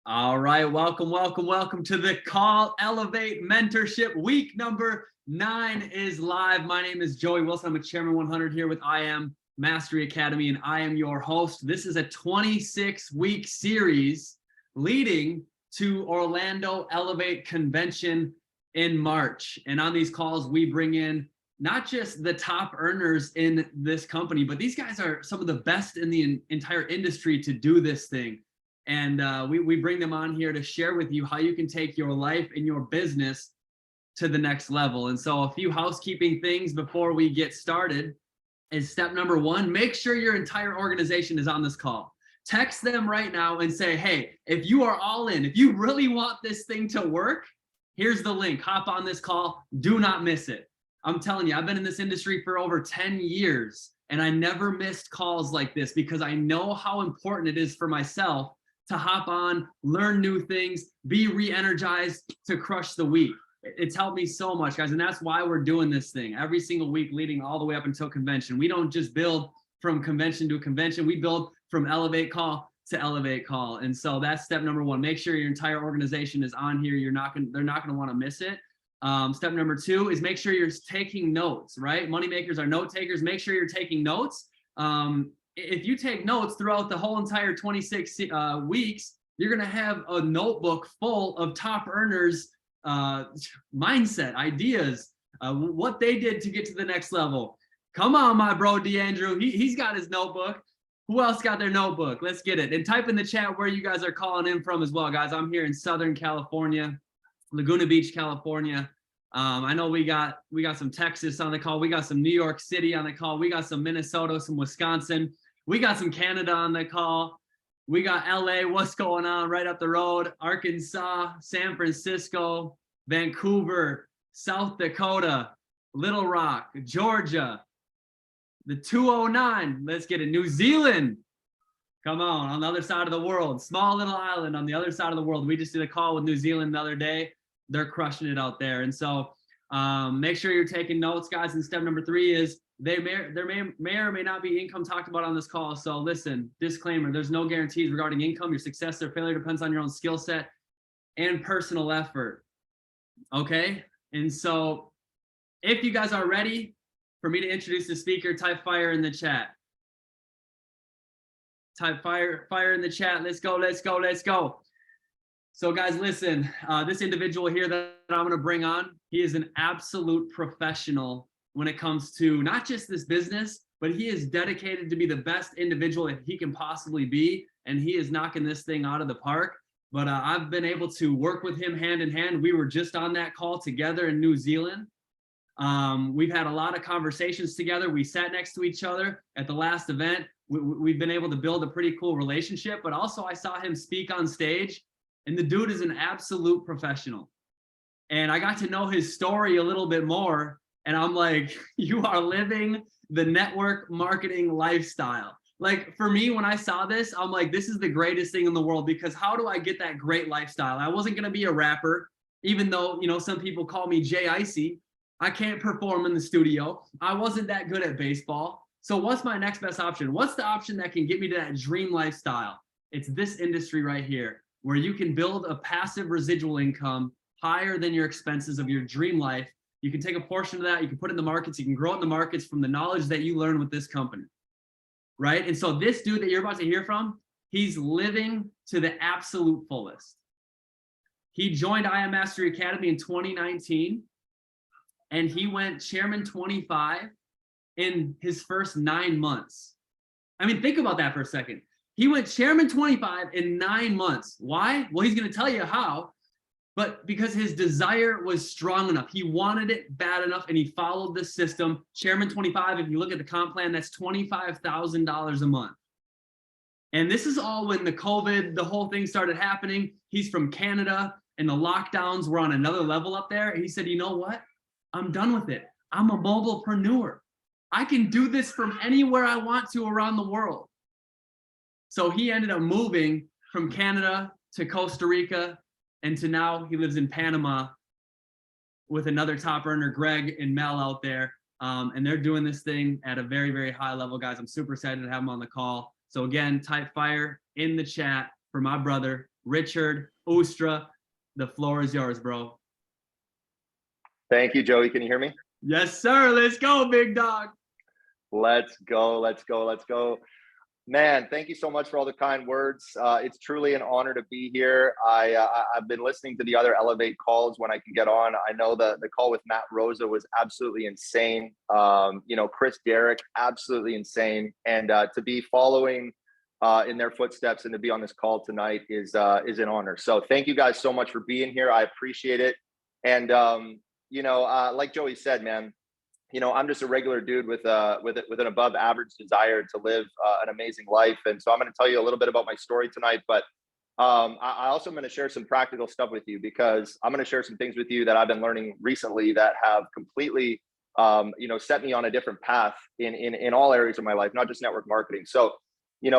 All right, welcome to the Call Elevate Mentorship. Week number 9 is live. My name is Joey Wilson. I'm a Chairman 100 here with I Am Mastery Academy, and I am your host. This is a 26-week series leading to Orlando Elevate Convention in March. And on these calls, we bring in not just the top earners in this company, but these guys are some of the best in the entire industry to do this thing. And we bring them on here to share with you how you can take your life and your business to the next level. And so a few housekeeping things before we get started is step number 1, make sure your entire organization is on this call. Text them right now and say, hey, if you are all in, if you really want this thing to work, here's the link. Hop on this call. Do not miss it. I'm telling you, I've been in this industry for over 10 years and I never missed calls like this because I know how important it is for myself to hop on, learn new things, be re-energized to crush the week. It's helped me so much, guys. And that's why we're doing this thing every single week leading all the way up until convention. We don't just build from convention to convention. We build from elevate call to elevate call. And so that's step number 1. Make sure your entire organization is on here. They're not going to want to miss it. Step number 2 is make sure you're taking notes, right? Money makers are note takers. Make sure you're taking notes. If you take notes throughout the whole entire 26 weeks, you're going to have a notebook full of top earners, mindset, ideas, what they did to get to the next level. Come on, my bro, DeAndrew. He's got his notebook. Who else got their notebook? Let's get it. And type in the chat where you guys are calling in from as well, guys. I'm here in Southern California, Laguna Beach, California. I know we got some Texas on the call. We got some New York City on the call. We got some Minnesota, some Wisconsin. We got some Canada on the call. We got LA, what's going on right up the road? Arkansas, San Francisco, Vancouver, South Dakota, Little Rock, Georgia, the 209. Let's get it. New Zealand. Come on the other side of the world. Small little island on the other side of the world. We just did a call with New Zealand the other day. They're crushing it out there. And so make sure you're taking notes, guys. And step number 3 is there may or may not be income talked about on this call. So listen, disclaimer, there's no guarantees regarding income. Your success or failure depends on your own skill set and personal effort. Okay. And so if you guys are ready for me to introduce the speaker, type fire in the chat. Type fire in the chat. Let's go. So guys, listen, this individual here that I'm going to bring on, he is an absolute professional when it comes to not just this business, but he is dedicated to be the best individual that he can possibly be. And he is knocking this thing out of the park. But I've been able to work with him hand in hand. We were just on that call together in New Zealand. We've had a lot of conversations together. We sat next to each other at the last event. We've been able to build a pretty cool relationship, but also I saw him speak on stage and the dude is an absolute professional. And I got to know his story a little bit more. And I'm like, you are living the network marketing lifestyle. Like for me, when I saw this, I'm like, this is the greatest thing in the world because how do I get that great lifestyle? I wasn't going to be a rapper, even though, you know, some people call me Jay Icy. I can't perform in the studio. I wasn't that good at baseball. So what's my next best option? What's the option that can get me to that dream lifestyle? It's this industry right here, where you can build a passive residual income higher than your expenses of your dream life. You can take a portion of that, you can put it in the markets, you can grow it in the markets from the knowledge that you learn with this company, right? And so this dude that you're about to hear from, he's living to the absolute fullest. He joined I Am Mastery Academy in 2019, and he went Chairman 25 in his first 9 months. I mean, think about that for a second. He went Chairman 25 in 9 months. Why? Well, he's going to tell you how. But because his desire was strong enough, he wanted it bad enough, and he followed the system. Chairman 25, if you look at the comp plan, that's $25,000 a month. And this is all when the whole thing started happening. He's from Canada, and the lockdowns were on another level up there. And he said, you know what? I'm done with it. I'm a mobilepreneur. I can do this from anywhere I want to around the world. So he ended up moving from Canada to Costa Rica, and to now he lives in Panama with another top earner, Greg and Mel out there. And they're doing this thing at a very, very high level, guys. I'm super excited to have them on the call. So again, type fire in the chat for my brother, Richard Oostra. The floor is yours, bro. Thank you, Joey. Can you hear me? Yes, sir. Let's go, big dog. Let's go. Let's go. Let's go. Man, thank you so much for all the kind words. It's truly an honor to be here. I've been listening to the other Elevate calls when I can get on. I know the call with Matt Rosa was absolutely insane. Chris Derrick, absolutely insane. And to be following in their footsteps and to be on this call tonight is an honor. So thank you guys so much for being here. I appreciate it. And like Joey said, man, I'm just a regular dude with an above average desire to live an amazing life. And so I'm going to tell you a little bit about my story tonight, but I also am going to share some practical stuff with you, because I'm going to share some things with you that I've been learning recently that have completely, set me on a different path in all areas of my life, not just network marketing. So,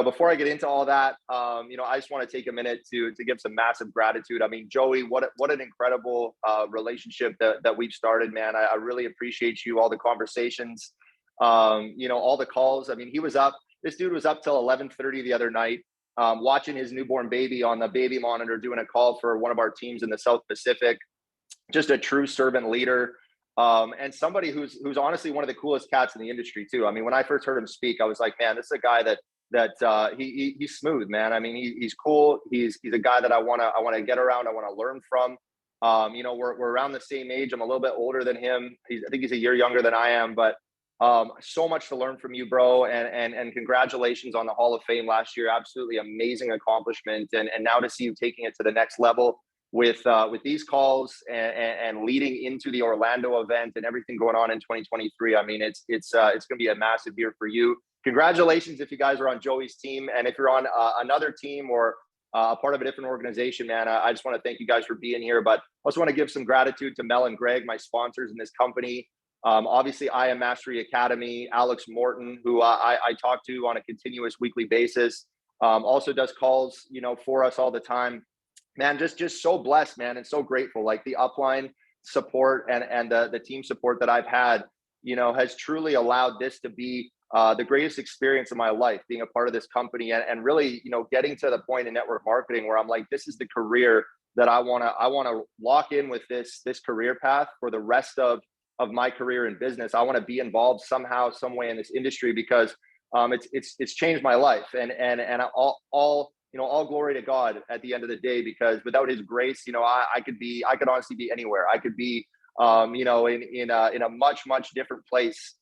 before I get into all that, I just want to take a minute to give some massive gratitude. I mean, Joey, what an incredible relationship that we've started, man. I really appreciate you, all the conversations, all the calls. I mean, this dude was up till 11:30 the other night, watching his newborn baby on the baby monitor, doing a call for one of our teams in the South Pacific. Just a true servant leader. And somebody who's honestly one of the coolest cats in the industry too. I mean, when I first heard him speak, I was like, man, this is a guy that he's smooth, man. I mean, he's cool. He's a guy that I want to get around. I want to learn from. We're around the same age. I'm a little bit older than him. I think he's a year younger than I am, but so much to learn from you, bro. And congratulations on the Hall of Fame last year. Absolutely amazing accomplishment. And now to see you taking it to the next level with these calls and leading into the Orlando event and everything going on in 2023. I mean, it's going to be a massive year for you. Congratulations if you guys are on Joey's team, and if you're on another team or a part of a different organization, man, I just want to thank you guys for being here. But I also want to give some gratitude to Mel and Greg, my sponsors in this company. Obviously, I Am Mastery Academy, Alex Morton, who I talk to on a continuous weekly basis, also does calls, for us all the time. Man, just so blessed, man, and so grateful. Like the upline support and the team support that I've had, has truly allowed this to be the greatest experience of my life, being a part of this company and really, getting to the point in network marketing where I'm like, this is the career that I want to lock in with this career path for the rest of my career in business. I want to be involved somehow, some way in this industry, because it's changed my life, and all glory to God at the end of the day, because without his grace, I could honestly be anywhere. I could be in a much different place,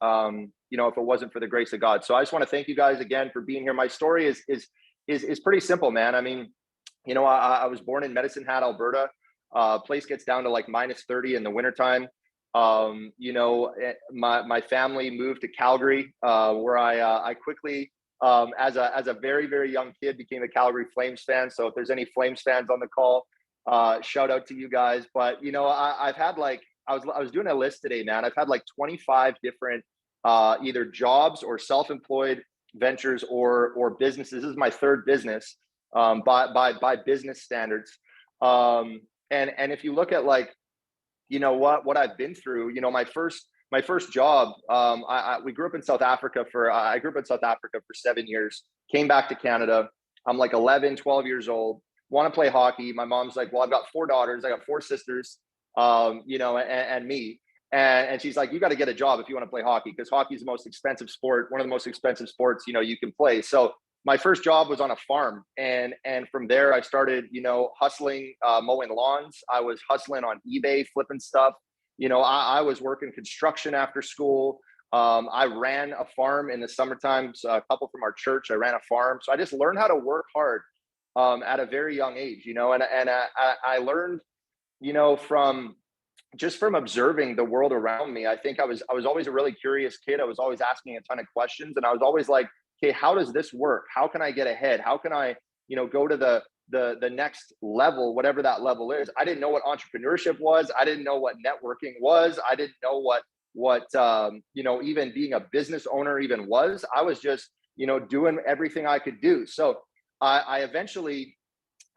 if it wasn't for the grace of God. So I just want to thank you guys again for being here. My story is pretty simple, man. I mean, I was born in Medicine Hat, Alberta. Place gets down to like -30 in the wintertime. My family moved to Calgary, where I quickly, as a very, very young kid, became a Calgary Flames fan. So if there's any Flames fans on the call, shout out to you guys. But, I've had I was doing a list today, man. I've had 25 different either jobs or self-employed ventures or businesses. This is my third business by business standards. And if you look at what I've been through, my first job, we grew up in South Africa I grew up in South Africa for 7 years, came back to Canada. I'm 11, 12 years old, want to play hockey. My mom's like, well, I've got 4 daughters. I got 4 sisters, and me. And she's like, you got to get a job if you want to play hockey, because hockey is the most expensive sport, one of the most expensive sports, you can play. So my first job was on a farm. And from there, I started, hustling, mowing lawns. I was hustling on eBay, flipping stuff. I was working construction after school. I ran a farm in the summertime. So a couple from our church, I ran a farm. So I just learned how to work hard at a very young age, and I learned, from observing the world around me. I think I was always a really curious kid. I was always asking a ton of questions, and I was always like, okay, how does this work? How can I get ahead? How can I, go to the next level, whatever that level is? I didn't know what entrepreneurship was. I didn't know what networking was. I didn't know what even being a business owner even was. I was just, doing everything I could do. So I eventually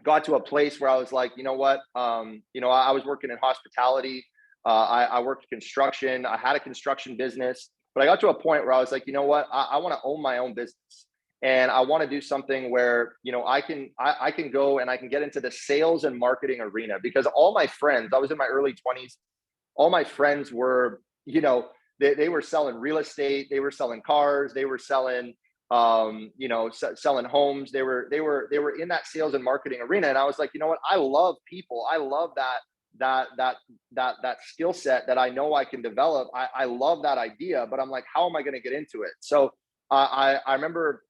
got to a place where I was like, I was working in hospitality. I worked construction. I had a construction business, but I got to a point where I was like, I want to own my own business. And I want to do something where, you know, I can go and I can get into the sales and marketing arena, because all my friends, I was in my early 20s, all my friends were, you know, they were selling real estate, they were selling cars, they were selling, you know, selling homes. They were in that sales and marketing arena. And I was like, you know what? I love people. I love that skill set that I know I can develop. I love that idea, but I'm like, how am I going to get into it? So I remember,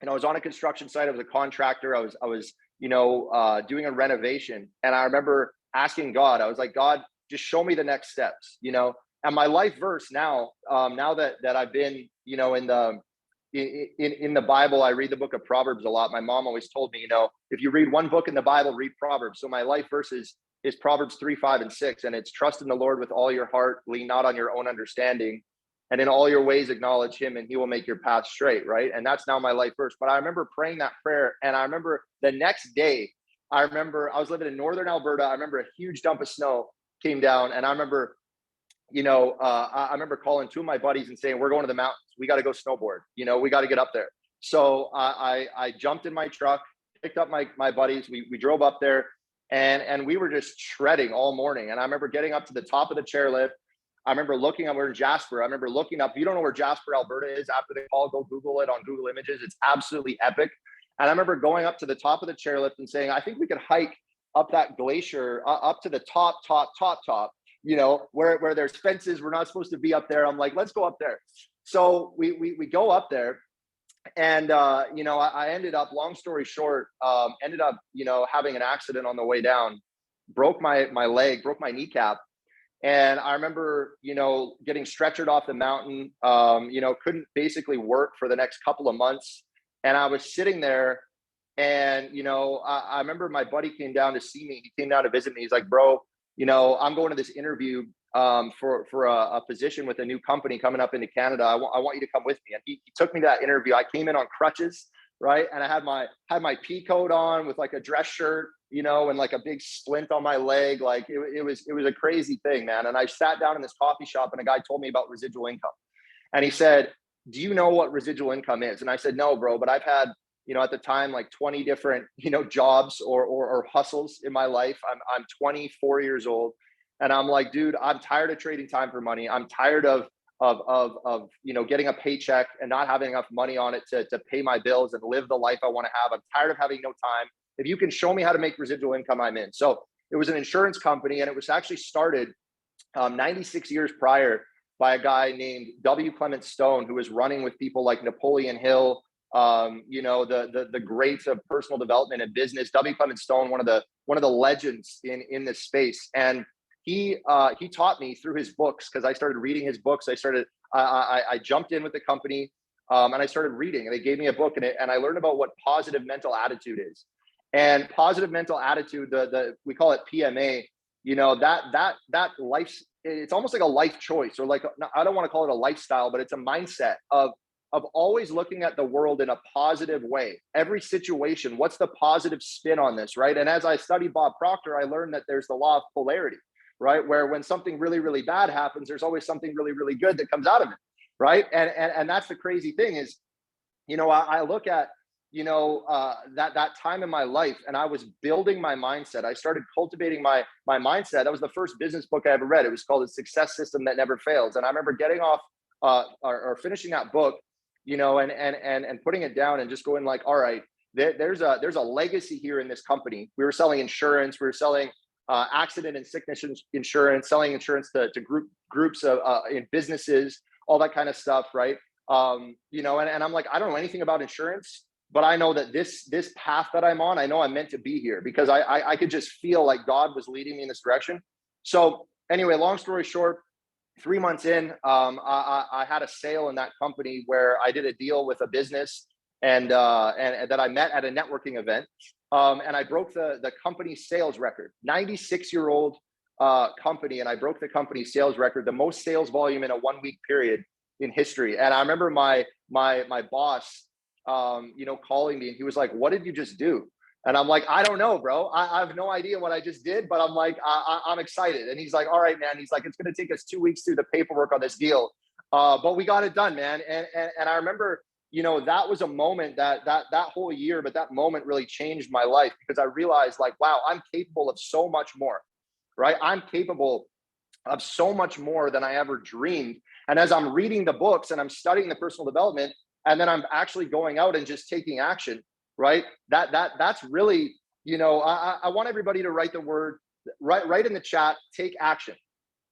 you know, I was on a construction site. I was a contractor. I was, you know, doing a renovation, and I remember asking God. I was like, God, just show me the next steps, you know. And my life verse now, now that I've been, you know, in the Bible, I read the book of Proverbs a lot. My mom always told me, you know, if you read one book in the Bible, read Proverbs. So my life verse is Proverbs 3, 5, and 6, and it's trust in the Lord with all your heart, lean not on your own understanding, and in all your ways acknowledge him, and he will make your path straight, right? And that's now my life verse. But I remember praying that prayer, and I remember the next day, I remember I was living in northern Alberta. I remember a huge dump of snow came down, and I remember, you know, I remember calling two of my buddies and saying, we're going to the mountains. We got to go snowboard. You know, we got to get up there. So I jumped in my truck, picked up my buddies. We drove up there, and we were just shredding all morning. And I remember getting up to the top of the chairlift. I remember looking up, we're in Jasper. I remember looking up, if you don't know where Jasper, Alberta is, after the call, go Google it on Google Images. It's absolutely epic. And I remember going up to the top of the chairlift and saying, I think we could hike up that glacier, up to the top, you know, where there's fences. We're not supposed to be up there. I'm like, let's go up there. So we go up there, and you know, I ended up, long story short, you know, having an accident on the way down, broke my leg, broke my kneecap. And I remember, you know, getting stretchered off the mountain, you know, couldn't basically work for the next couple of months. And I was sitting there, and, you know, I remember my buddy came down to see me. He came down to visit me. He's like, bro, you know, I'm going to this interview for a position with a new company coming up into Canada. I want you to come with me. And he took me to that interview. I came in on crutches, right? And I had my pea coat on with like a dress shirt, you know, and like a big splint on my leg. Like it was a crazy thing, man. And I sat down in this coffee shop, and a guy told me about residual income. And he said, do you know what residual income is? And I said, no, bro, but I've had, you know, at the time, like 20 different, you know, jobs or hustles in my life. I'm 24 years old. And I'm like, dude, I'm tired of trading time for money. I'm tired of, you know, getting a paycheck and not having enough money on it to pay my bills and live the life I want to have. I'm tired of having no time. If you can show me how to make residual income, I'm in. So it was an insurance company, and it was actually started 96 years prior by a guy named W. Clement Stone, who was running with people like Napoleon Hill, you know, the greats of personal development and business. W. Clement Stone, one of the legends in this space. And he taught me through his books, because I started reading his books. I jumped in with the company, and I started reading, and they gave me a book, and I learned about what positive mental attitude is. And positive mental attitude, we call it PMA, you know, that life, it's almost like a life choice, or like, I don't want to call it a lifestyle, but it's a mindset of always looking at the world in a positive way. Every situation, what's the positive spin on this, right? And as I studied Bob Proctor, I learned that there's the law of polarity, right? Where when something really, really bad happens, there's always something really, really good that comes out of it, right? And that's the crazy thing is, you know, I look at, you know, that time in my life, and I was building my mindset. I started cultivating my mindset. That was the first business book I ever read. It was called The Success System That Never Fails. And I remember getting off or finishing that book, you know, and putting it down and just going like, all right, there's a legacy here in this company. We were selling insurance. We were selling accident and sickness insurance, selling insurance to groups of in businesses, all that kind of stuff, right? You know, and I'm like, I don't know anything about insurance, but I know that this path that I'm on, I know I'm meant to be here, because I could just feel like God was leading me in this direction. So anyway, long story short, 3 months in, I had a sale in that company where I did a deal with a business and that I met at a networking event. And I broke the company's sales record, 96-year-old company. And I broke the company's sales record, the most sales volume in a 1-week period in history. And I remember my boss, you know, calling me, and he was like, what did you just do? And I'm like, I don't know, bro. I have no idea what I just did, but I'm like, I'm excited. And he's like, all right, man. He's like, it's going to take us 2 weeks through the paperwork on this deal. But we got it done, man. And I remember, that was a moment that whole year, but that moment really changed my life, because I realized, like, wow, I'm capable of so much more, right? I'm capable of so much more than I ever dreamed. And as I'm reading the books and I'm studying the personal development, and then I'm actually going out and just taking action, right? That's really, I want everybody to write the word, write in the chat, take action,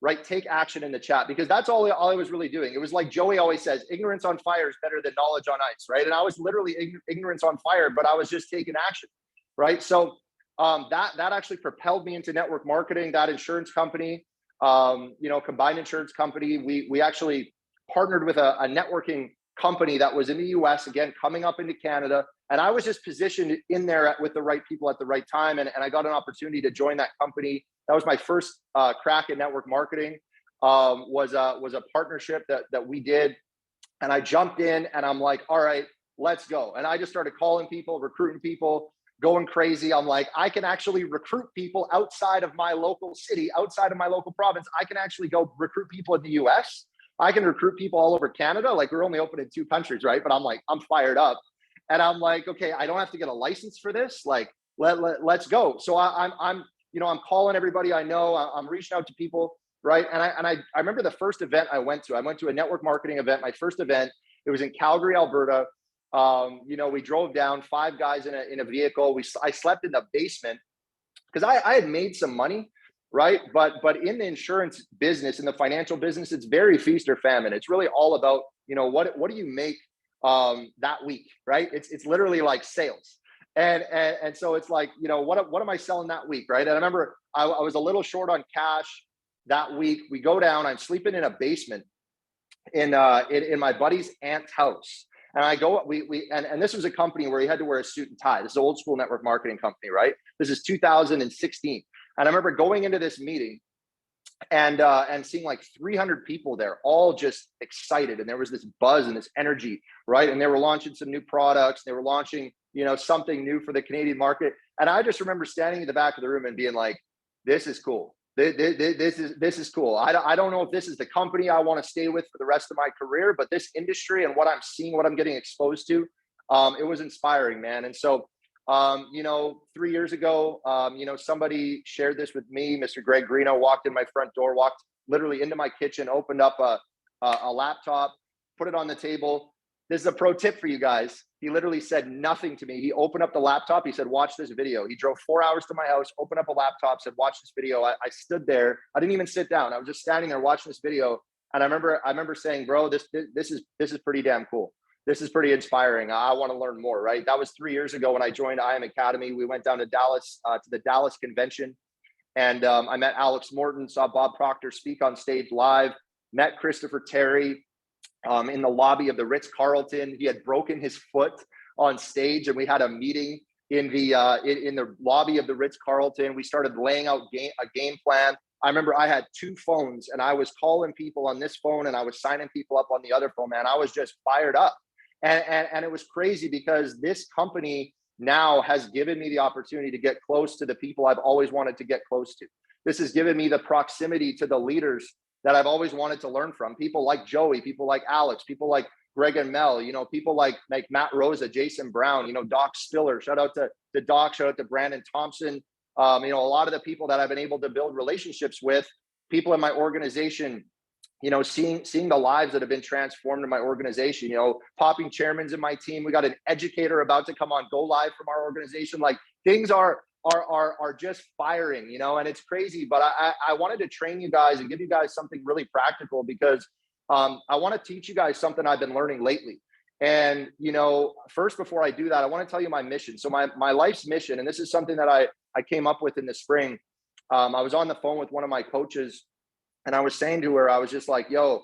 right? Take action in the chat, because that's all I was really doing. It was like Joey always says, ignorance on fire is better than knowledge on ice, right? And I was literally ignorance on fire, but I was just taking action, right? So that actually propelled me into network marketing. That insurance company, combined insurance company, we actually partnered with a networking company that was in the US, again, coming up into Canada. And I was just positioned in there with the right people at the right time. And I got an opportunity to join that company. That was my first crack at network marketing, was a partnership that we did. And I jumped in and I'm like, all right, let's go. And I just started calling people, recruiting people, going crazy. I'm like, I can actually recruit people outside of my local city, outside of my local province. I can actually go recruit people in the US. I can recruit people all over Canada. Like, we're only open in 2 countries, right? But I'm like, I'm fired up. And I'm like, okay, I don't have to get a license for this. Like, let's go. So I'm calling everybody I know. I'm reaching out to people, right? And I remember the first event I went to a network marketing event. My first event, it was in Calgary, Alberta. We drove down, 5 guys in a vehicle. I slept in the basement because I had made some money, right? But in the insurance business, in the financial business, it's very feast or famine. It's really all about, what do you make that week, right? It's literally like sales. And so it's like, what am I selling that week, right? And I remember I was a little short on cash that week. We go down, I'm sleeping in a basement in my buddy's aunt's house. And I go, and this was a company where you had to wear a suit and tie. This is an old school network marketing company, right? This is 2016. And I remember going into this meeting and seeing like 300 people there, all just excited. And there was this buzz and this energy, right? And they were launching some new products. They were launching, something new for the Canadian market. And I just remember standing in the back of the room and being like, this is cool. This is cool. I don't know if this is the company I want to stay with for the rest of my career, but this industry and what I'm seeing, what I'm getting exposed to, it was inspiring, man. And so, 3 years ago, somebody shared this with me. Mr. Greg Greeno walked in my front door, walked literally into my kitchen, opened up a laptop, put it on the table. This is a pro tip for you guys. He literally said nothing to me. He opened up the laptop. He said, watch this video. He drove 4 hours to my house, opened up a laptop, said, watch this video. I stood there. I didn't even sit down. I was just standing there watching this video. And I remember saying, bro, this is pretty damn cool. This is pretty inspiring. I want to learn more, right? That was 3 years ago when I joined IM Academy. We went down to Dallas, to the Dallas convention. And I met Alex Morton, saw Bob Proctor speak on stage live, met Christopher Terry in the lobby of the Ritz-Carlton. He had broken his foot on stage, and we had a meeting in the lobby of the Ritz-Carlton. We started laying out a game plan. I remember I had 2 phones, and I was calling people on this phone, and I was signing people up on the other phone, man. I was just fired up. And it was crazy because this company now has given me the opportunity to get close to the people I've always wanted to get close to. This has given me the proximity to the leaders that I've always wanted to learn from. People like Joey, people like Alex, people like Greg and Mel, people like Matt Rosa, Jason Brown, Doc Spiller. Shout out to Doc, shout out to Brandon Thompson. A lot of the people that I've been able to build relationships with, people in my organization, seeing the lives that have been transformed in my organization, popping chairmans in my team. We got an educator about to come on, go live from our organization. Like, things are just firing, and it's crazy. But I wanted to train you guys and give you guys something really practical, because I want to teach you guys something I've been learning lately. And, first, before I do that, I want to tell you my mission. So my life's mission, and this is something that I came up with in the spring. I was on the phone with one of my coaches, and I was saying to her, I was just like, yo,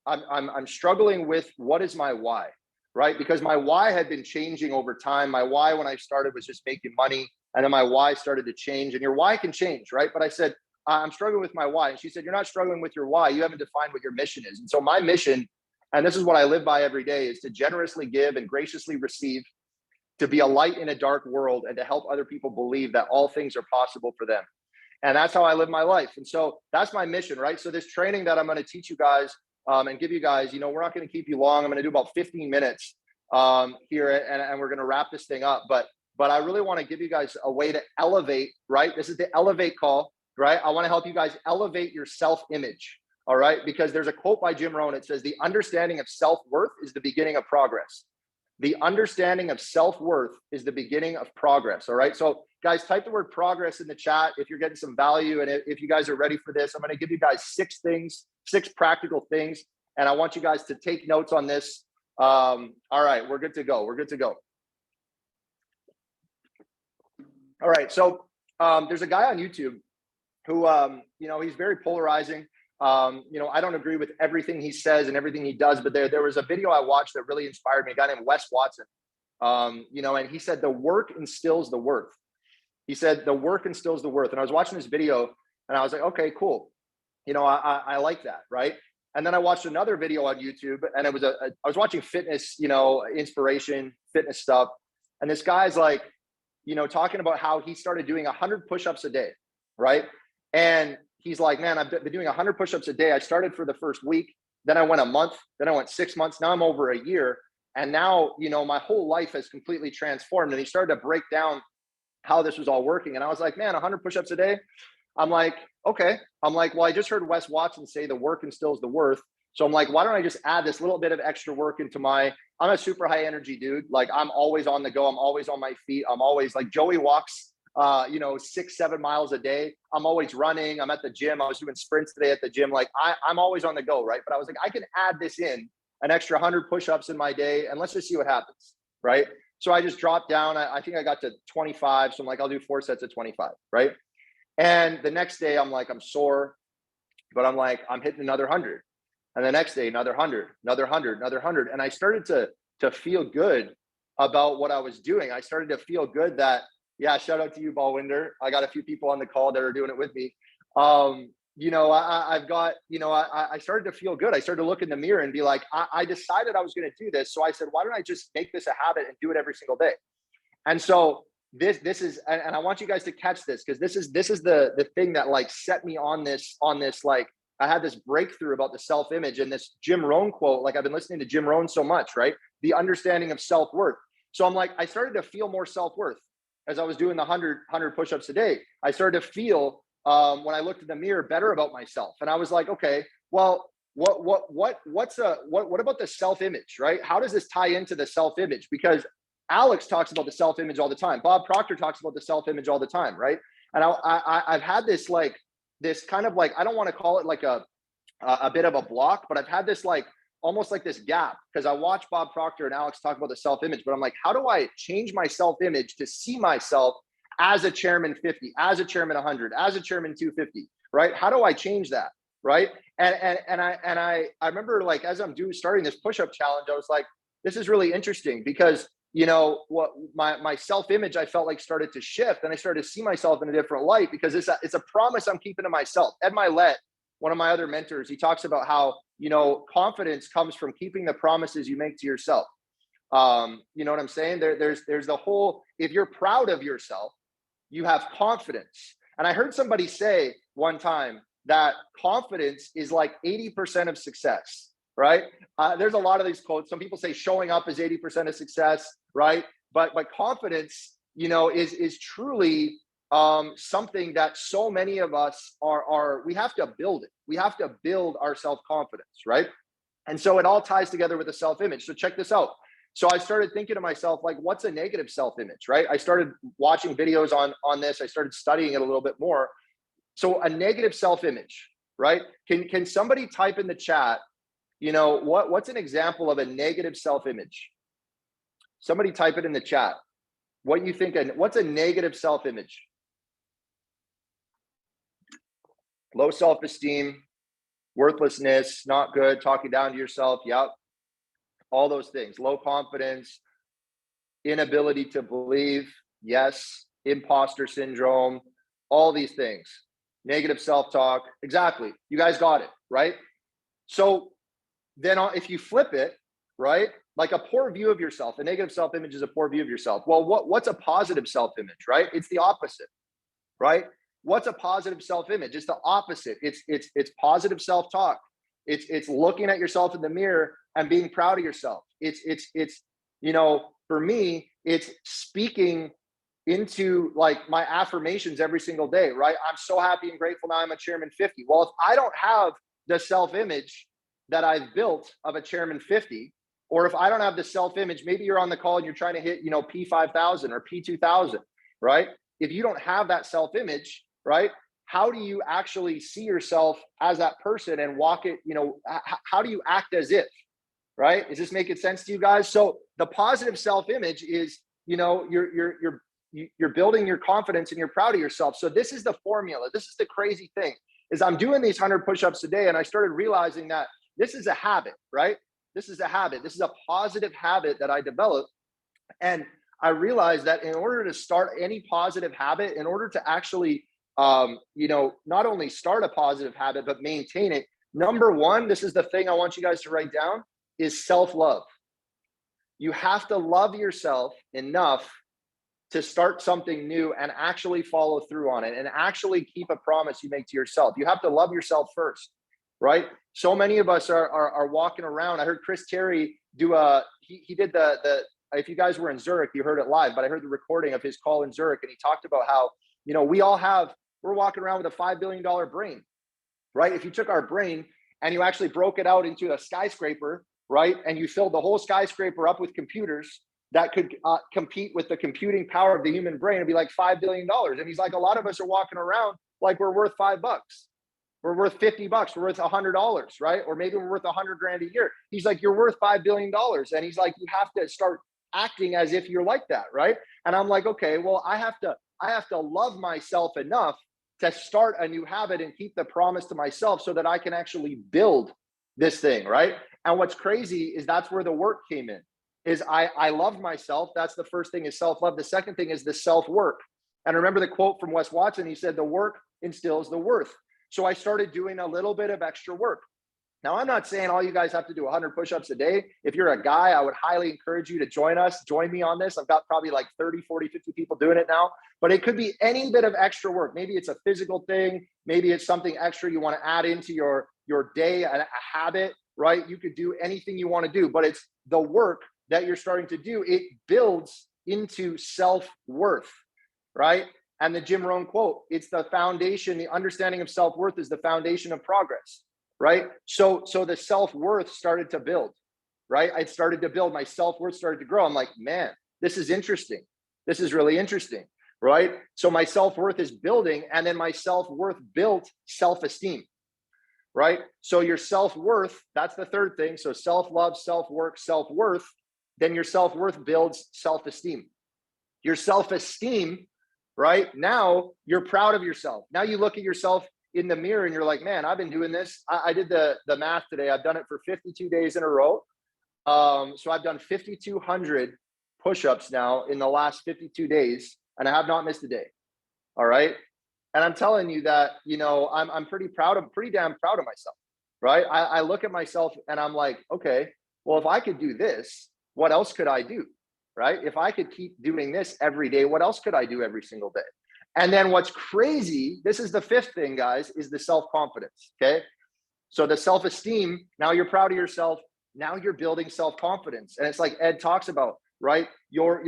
I'm struggling with what is my why, right? Because my why had been changing over time. My why when I started was just making money. And then my why started to change, and your why can change, right? But I said, I'm struggling with my why. And she said, you're not struggling with your why. You haven't defined what your mission is. And so my mission, and this is what I live by every day, is to generously give and graciously receive, to be a light in a dark world, and to help other people believe that all things are possible for them. And that's how I live my life. And so that's my mission, right? So this training that I'm going to teach you guys, and give you guys, we're not going to keep you long. I'm going to do about 15 minutes here, and we're going to wrap this thing up. But I really want to give you guys a way to elevate, right? This is the elevate call, right? I want to help you guys elevate your self-image, all right? Because there's a quote by Jim Rohn. It says, the understanding of self-worth is the beginning of progress. The understanding of self-worth is the beginning of progress, all right? So guys, type the word progress in the chat if you're getting some value. And if you guys are ready for this, I'm going to give you guys 6 practical things. And I want you guys to take notes on this. All right, we're good to go. We're good to go. All right, so there's a guy on YouTube who, he's very polarizing. I don't agree with everything he says and everything he does, but there was a video I watched that really inspired me, a guy named Wes Watson. And he said, the work instills the worth. He said, the work instills the worth. And I was watching this video and I was like, okay, cool. I like that, right? And then I watched another video on YouTube, and it was I was watching fitness, inspiration, fitness stuff. And this guy's like, talking about how he started doing 100 push-ups a day, right? And he's like, man, I've been doing 100 push-ups a day. I started for the first week, then I went a month, then I went 6 months. Now I'm over a year. And now, my whole life has completely transformed. And he started to break down how this was all working. And I was like, man, 100 push-ups a day. I'm like, okay. I'm like, well, I just heard Wes Watson say the work instills the worth. So I'm like, why don't I just add this little bit of extra work into I'm a super high energy dude. Like, I'm always on the go. I'm always on my feet. I'm always like, Joey walks, 6-7 miles a day. I'm always running. I'm at the gym. I was doing sprints today at the gym. Like, I'm always on the go, right? But I was like, I can add this in, an extra 100 push-ups in my day, and let's just see what happens, right? So I just dropped down. I think I got to 25. So I'm like, I'll do 4 sets of 25, right? And the next day I'm like, I'm sore, but I'm like, I'm hitting another 100. And the next day, another 100, another 100, another 100. And I started to feel good about what I was doing. I started to feel good that, yeah, shout out to you, Balwinder. I got a few people on the call that are doing it with me. I started to feel good. I started to look in the mirror and be like, I decided I was going to do this. So I said, why don't I just make this a habit and do it every single day? And so this is, and I want you guys to catch this, because this is the thing that like set me on this, like, I had this breakthrough about the self-image and this Jim Rohn quote. Like, I've been listening to Jim Rohn so much, right? The understanding of self-worth. So I'm like, I started to feel more self-worth as I was doing the 100 push-ups a day. I started to feel, when I looked in the mirror, better about myself. And I was like, okay, well, what about the self-image, right? How does this tie into the self-image? Because Alex talks about the self-image all the time. Bob Proctor talks about the self-image all the time, right? And I've had this like, this kind of like, I don't want to call it like a bit of a block, but I've had this like, almost like this gap, because I watch Bob Proctor and Alex talk about the self-image, but I'm like, how do I change my self-image to see myself as a chairman 50, as a chairman 100, as a chairman 250, right? How do I change that, right? And I remember, like, as I'm starting this push-up challenge, I was like, this is really interesting, because what my self-image, I felt like, started to shift, and I started to see myself in a different light, because it's a promise I'm keeping to myself. Ed Milet, one of my other mentors, he talks about how, confidence comes from keeping the promises you make to yourself. You know what I'm saying? There's the whole, if you're proud of yourself, you have confidence. And I heard somebody say one time that confidence is like 80% of success, right? There's a lot of these quotes. Some people say showing up is 80% of success, right? But confidence, is truly something that so many of us we have to build it. We have to build our self-confidence, right? And so it all ties together with the self-image. So check this out. So I started thinking to myself, like, what's a negative self-image, right? I started watching videos on this. I started studying it a little bit more. So a negative self-image, right? Can somebody type in the chat, what's an example of a negative self-image? Somebody type it in the chat. What you think, what's a negative self-image? Low self-esteem, worthlessness, not good, talking down to yourself. Yep. All those things. Low confidence, inability to believe. Yes. Imposter syndrome, all these things. Negative self-talk. Exactly. You guys got it, right? So then if you flip it, right? Like a poor view of yourself, a negative self-image is a poor view of yourself. Well, what's a positive self-image, right? It's the opposite, right? What's a positive self-image? It's the opposite. It's positive self-talk. It's looking at yourself in the mirror and being proud of yourself. It's you know, for me, it's speaking into like my affirmations every single day, right? I'm so happy and grateful now I'm a chairman 50. Well, if I don't have the self-image that I've built of a chairman 50, or if I don't have the self-image, maybe you're on the call and you're trying to hit, you know, P5000 or P2000, right? If you don't have that self-image, right? How do you actually see yourself as that person and walk it, you know, how do you act as if, right? Is this making sense to you guys? So the positive self-image is, you know, you're building your confidence and you're proud of yourself. So this is the formula. This is the crazy thing is I'm doing these 100 push-ups a day and I started realizing that this is a habit, right? This is a habit. This is a positive habit that I developed. And I realized that in order to start any positive habit, in order to actually, you know, not only start a positive habit, but maintain it, number one, this is the thing I want you guys to write down, is self-love. You have to love yourself enough to start something new and actually follow through on it and actually keep a promise you make to yourself. You have to love yourself first, right? So many of us are walking around. I heard Chris Terry do he did the if you guys were in Zurich, you heard it live, but I heard the recording of his call in Zurich, and he talked about how, you know, we're walking around with a $5 billion brain, right? If you took our brain and you actually broke it out into a skyscraper, right? And you filled the whole skyscraper up with computers that could compete with the computing power of the human brain, it'd be like $5 billion. And he's like, a lot of us are walking around like we're worth $5. We're worth $50. We're worth $100, right? Or maybe we're worth 100 grand a year. He's like, you're worth $5 billion. And he's like, you have to start acting as if you're like that, right? And I'm like, okay, well, I have to love myself enough to start a new habit and keep the promise to myself so that I can actually build this thing, right? And what's crazy is that's where the work came in. Is I loved myself. That's the first thing, is self-love. The second thing is the self-work. And remember the quote from Wes Watson, he said, the work instills the worth. So I started doing a little bit of extra work. Now, I'm not saying all you guys have to do 100 push-ups a day. If you're a guy, I would highly encourage you to join me on this. I've got probably like 30, 40, 50 people doing it now, but it could be any bit of extra work. Maybe it's a physical thing. Maybe it's something extra you want to add into your day, a habit, right? You could do anything you want to do, but it's the work that you're starting to do. It builds into self-worth, right? And the Jim Rohn quote, it's the foundation, the understanding of self-worth is the foundation of progress, right? So the self-worth started to build, right? I started to build, my self-worth started to grow. I'm like, man, this is interesting. This is really interesting, right? So my self-worth is building, and then my self-worth built self-esteem, right? So your self-worth, that's the third thing. So self-love, self-work, self-worth, then your self-worth builds self-esteem. Your self-esteem, right? Now you're proud of yourself. Now you look at yourself in the mirror and you're like, man, I've been doing this. I did the math today. I've done it for 52 days in a row. So I've done 5,200 push-ups now in the last 52 days, and I have not missed a day. All right. And I'm telling you that, you know, I'm pretty damn proud of myself, right? I look at myself and I'm like, okay, well, if I could do this, what else could I do, right? If I could keep doing this every day, what else could I do every single day? And then what's crazy, this is the fifth thing, guys, is the self-confidence, okay? So the self-esteem, now you're proud of yourself, now you're building self-confidence. And it's like Ed talks about, right? Your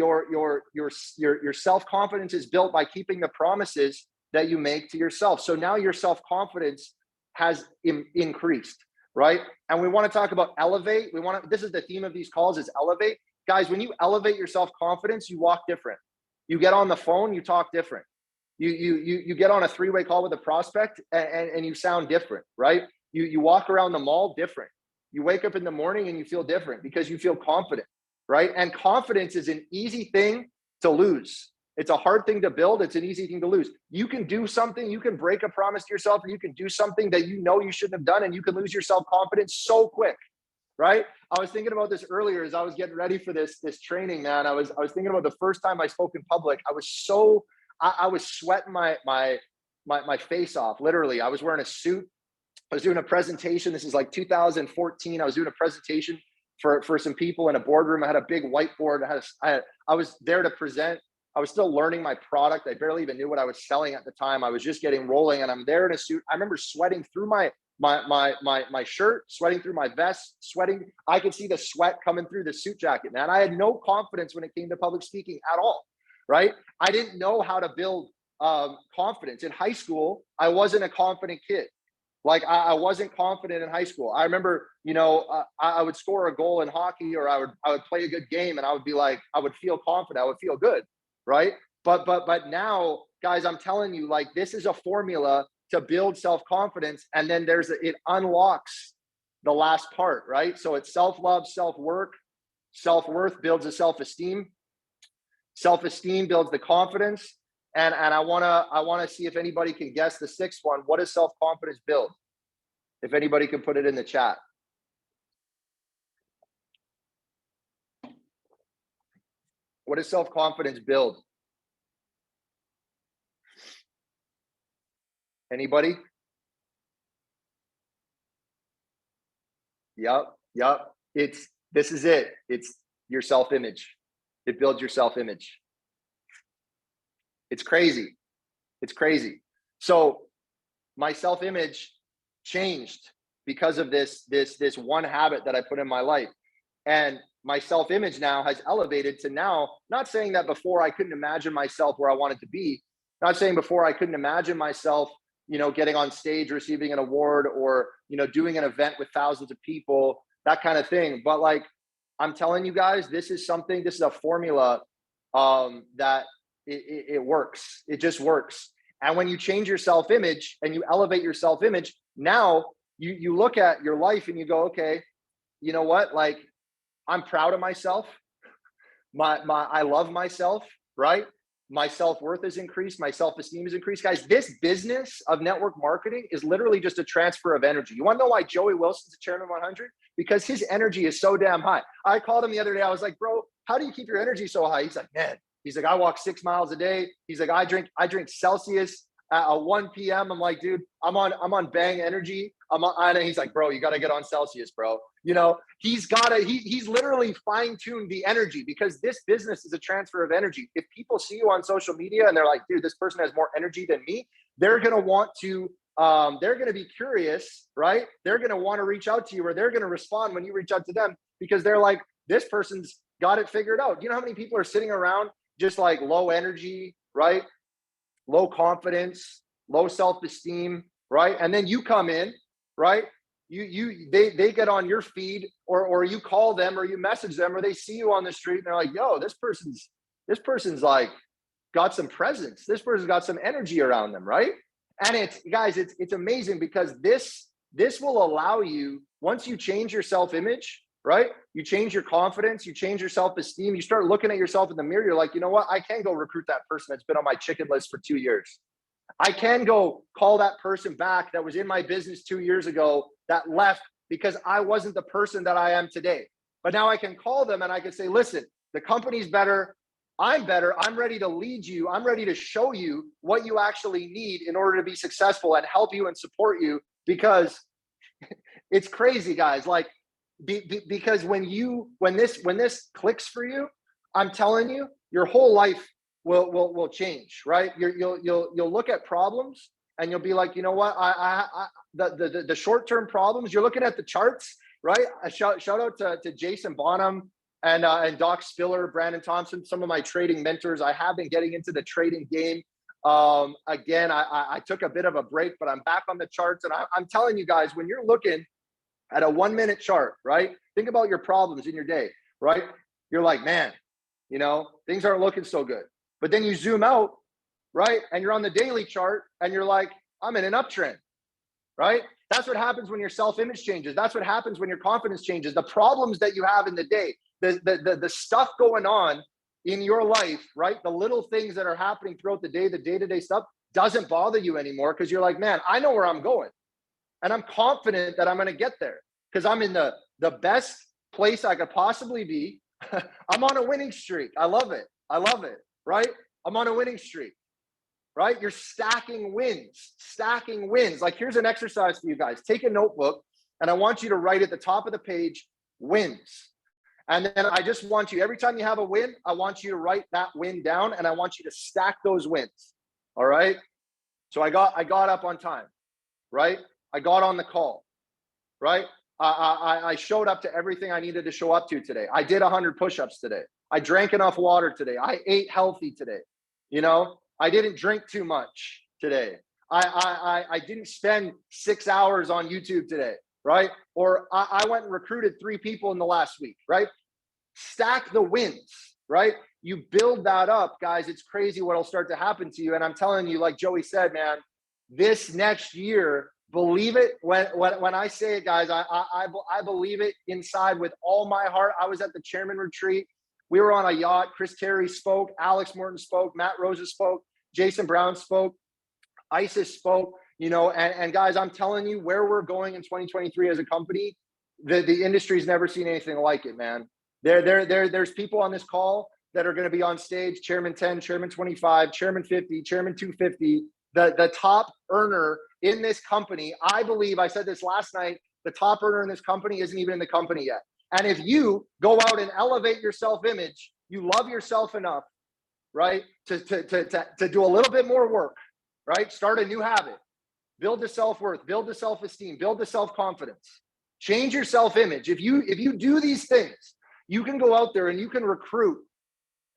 self-confidence is built by keeping the promises that you make to yourself. So now your self-confidence has increased, right? And we want to talk about elevate. This is the theme of these calls, is elevate. Guys, when you elevate your self-confidence, you walk different. You get on the phone, you talk different. You get on a three-way call with a prospect and you sound different, right? You walk around the mall different. You wake up in the morning and you feel different because you feel confident, right? And confidence is an easy thing to lose. It's a hard thing to build. It's an easy thing to lose. You can do something, you can break a promise to yourself, or you can do something that you know you shouldn't have done, and you can lose your self-confidence so quick, right? I was thinking about this earlier as I was getting ready for this training, man. I was thinking about the first time I spoke in public. I was sweating my face off, literally. I was wearing a suit. I was doing a presentation. This is like 2014. I was doing a presentation for some people in a boardroom. I had a big whiteboard. I was there to present. I was still learning my product. I barely even knew what I was selling at the time. I was just getting rolling, and I'm there in a suit. I remember sweating through my shirt, sweating through my vest, sweating. I could see the sweat coming through the suit jacket, man. I had no confidence when it came to public speaking at all, right? I didn't know how to build confidence. In high school, I wasn't a confident kid. Like I wasn't confident in high school. I remember, I would score a goal in hockey, or I would play a good game, and I would be like, I would feel confident. I would feel good, right? But now, guys, I'm telling you, like, this is a formula to build self-confidence, and then it unlocks the last part, right? So it's self-love, self-work, self-worth builds a self-esteem, self-esteem builds the confidence. And I wanna see if anybody can guess the sixth one. What does self-confidence build? If anybody can put it in the chat. What does self-confidence build? Anybody? Yep. This is it. It's your self-image. It builds your self-image. It's crazy. It's crazy. So my self-image changed because of this one habit that I put in my life. And my self-image now has elevated to now, not saying that before I couldn't imagine myself where I wanted to be, not saying before I couldn't imagine myself, getting on stage, receiving an award, or, doing an event with thousands of people, that kind of thing. But like, I'm telling you guys, this is a formula that it works. It just works. And when you change your self-image and you elevate your self-image, now you look at your life and you go, okay, you know what? Like, I'm proud of myself. I love myself, right? My self-worth is increased. My self-esteem is increased. Guys, this business of network marketing is literally just a transfer of energy. You want to know why Joey Wilson's a Chairman 100? Because his energy is so damn high. I called him the other day. I was like, bro, how do you keep your energy so high? He's like, man, I walk 6 miles a day. He's like, I drink Celsius at 1 p.m. I'm like, dude, I'm on Bang energy. And he's like, bro, you got to get on Celsius, bro. He's literally fine-tuned the energy, because this business is a transfer of energy. If people see you on social media and they're like, dude, this person has more energy than me, they're going to want to, they're going to be curious, right? They're going to want to reach out to you, or they're going to respond when you reach out to them, because they're like, this person's got it figured out. You know how many people are sitting around just like low energy, right? Low confidence, low self-esteem, right? And then you come in, right? They get on your feed, or you call them, or you message them, or they see you on the street and they're like, yo, this person's like got some presence. This person's got some energy around them, right? And it's amazing, because this will allow you, once you change your self-image, right? You change your confidence, you change your self-esteem, you start looking at yourself in the mirror, you're like, you know what? I can go recruit that person that's been on my chicken list for 2 years. I can go call that person back that was in my business 2 years ago that left because I wasn't the person that I am today. But now I can call them and I can say, listen, the company's better. I'm better. I'm ready to lead you. I'm ready to show you what you actually need in order to be successful, and help you and support you, because it's crazy, guys. Like, because when this clicks for you, I'm telling you, your whole life will change, right? You'll look at problems and you'll be like, you know what? The short-term problems, you're looking at the charts, right? A shout out to Jason Bonham and Doc Spiller, Brandon Thompson, some of my trading mentors. I have been getting into the trading game. Again, I took a bit of a break, but I'm back on the charts. And I'm telling you guys, when you're looking at a 1 minute chart, right? Think about your problems in your day, right? You're like, man, things aren't looking so good. But then you zoom out, right? And you're on the daily chart and you're like, I'm in an uptrend, right? That's what happens when your self-image changes. That's what happens when your confidence changes. The problems that you have in the day, the stuff going on in your life, right? The little things that are happening throughout the day, the day-to-day stuff doesn't bother you anymore, because you're like, man, I know where I'm going. And I'm confident that I'm going to get there, because I'm in the best place I could possibly be. I'm on a winning streak. I love it, right? I'm on a winning streak, right? You're stacking wins. Like, here's an exercise for you guys. Take a notebook, and I want you to write at the top of the page, wins. And then I just want you, every time you have a win, I want you to write that win down, and I want you to stack those wins. All right. So I got up on time, right? I got on the call, right? I showed up to everything I needed to show up to today. I did 100 push-ups today. I drank enough water today. I ate healthy today. You know, I didn't drink too much today. I didn't spend 6 hours on YouTube today, right? Or I went and recruited 3 people in the last week, right? Stack the wins, right? You build that up, guys. It's crazy what'll start to happen to you. And I'm telling you, like Joey said, man, this next year, believe it when I say it, guys. I believe it inside with all my heart. I was at the chairman retreat. We were on a yacht. Chris Terry spoke. Alex Morton spoke. Matt Rosa spoke. Jason Brown spoke. Isis spoke. You know, and guys, I'm telling you, where we're going in 2023 as a company, the industry's never seen anything like it, man. There's people on this call that are going to be on stage. Chairman 10, Chairman 25, Chairman 50, Chairman 250. The top earner in this company, I believe, I said this last night, the top earner in this company isn't even in the company yet. And if you go out and elevate your self-image, you love yourself enough, right, to do a little bit more work, right? Start a new habit, build the self-worth, build the self-esteem, build the self-confidence, change your self-image. If you do these things, you can go out there and you can recruit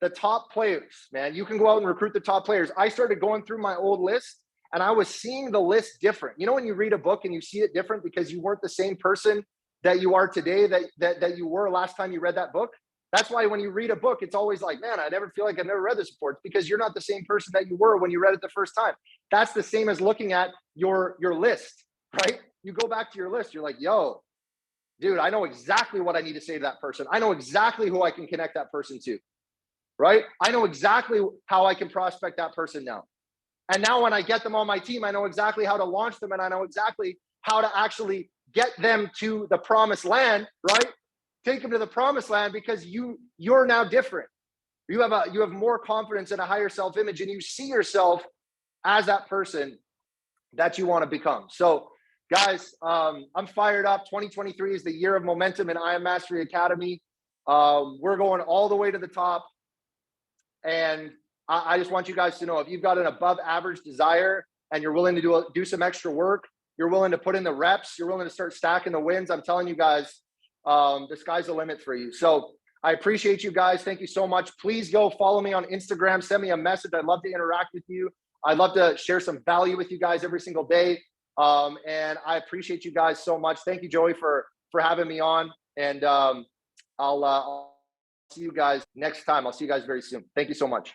the top players, man. You can go out and recruit the top players. I started going through my old list and I was seeing the list different. You know, when you read a book and you see it different because you weren't the same person that you are today that you were last time you read that book. That's why when you read a book, it's always like, man, I never feel like I've never read this before. It's because you're not the same person that you were when you read it the first time. That's the same as looking at your list, right? You go back to your list, you're like, yo, dude, I know exactly what I need to say to that person. I know exactly who I can connect that person to, right? I know exactly how I can prospect that person now. And now when I get them on my team, I know exactly how to launch them, and I know exactly how to actually get them to the promised land, right? Take them to the promised land because you're now different. You have more confidence and a higher self-image, and you see yourself as that person that you want to become. So guys, I'm fired up. 2023 is the year of momentum in I Am Mastery Academy. We're going all the way to the top. And I just want you guys to know, if you've got an above average desire and you're willing to do some extra work, you're willing to put in the reps, you're willing to start stacking the wins, I'm telling you guys, the sky's the limit for you. So I appreciate you guys. Thank you so much. Please go follow me on Instagram. Send me a message. I'd love to interact with you. I'd love to share some value with you guys every single day. And I appreciate you guys so much. Thank you, Joey, for having me on. And I'll see you guys next time. I'll see you guys very soon. Thank you so much.